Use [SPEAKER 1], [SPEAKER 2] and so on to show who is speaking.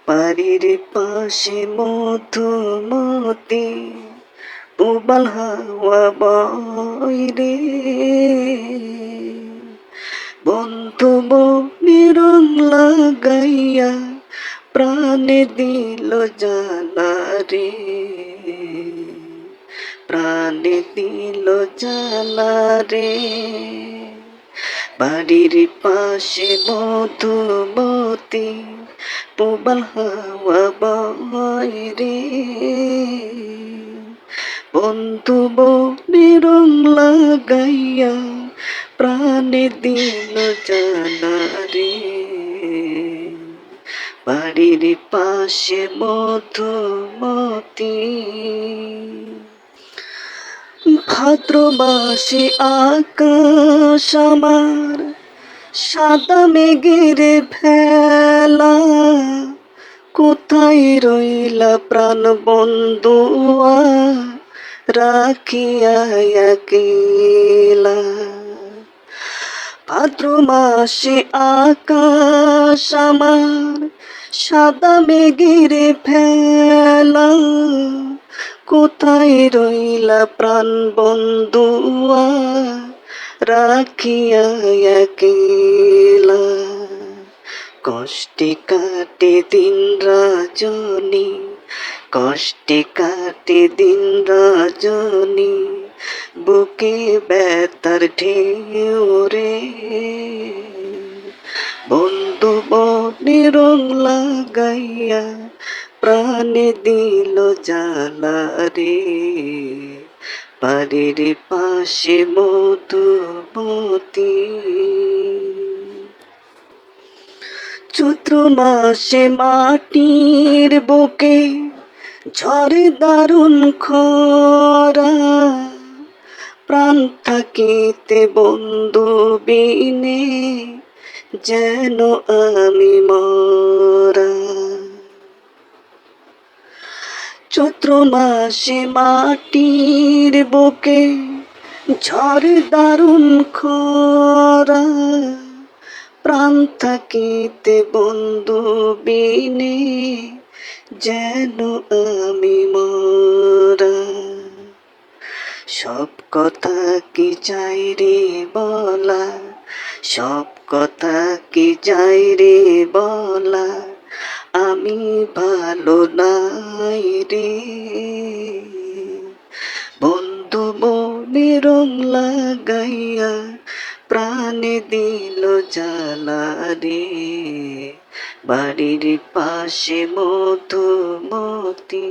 [SPEAKER 1] বাড়ির পাশে মধুমতি উবাল হাওয়া বয় রে, বন্ধু বনে রং লাগাইয়া প্রাণে দিল জালা রে, প্রাণে দিল জালা রে। বাড়ির পাশে মধুমতি প্রবাল হাওয়া বয় রে, বন্ধু বনে রং লাগাইয়া প্রাণে দিল জানা রে। বাড়ির পাশে মধুমতি। ভাদ্র মাসে আকাশ আমার সাদা মেঘের ভেলা, কোথায় রইলা প্রাণ বন্ধুয়া রাখিয়া একলা। ভাদ্র মাসে আকাশ আমার সাদা মেঘের ভেলা, কোথায় রইলা প্রাণ বন্ধুয়া রাখিয়া একলা। কষ্টে কাটে দিন রজনী, কষ্টে কাটে দিন রজনী, বুকে ব্যথার ঢেউ রে, বন্ধু বনে রং লাগাইয়া প্রাণে দিল জালা রে। বাড়ির পাশে মধুমতি। চৈত্র মাসে মাটির বুকে ঝড়ে দারুণ খরা, প্রাণ থাকিতে বন্ধু বিনে যেন আমি মরা। চৈত্র মাসে মাটির বুকে ঝড়ে দারুণ খরা, প্রাণ থাকিতে বন্ধু বিনে যেন আমি মরা। সব কথা কি চাই রে বলা, সব কথা কি চাই রে বলা, আমি ভালো নাই রে, বন্ধু বনে রং লাগাইয়া প্রাণে দিল জালা রে। বাড়ির পাশে মধুমতি।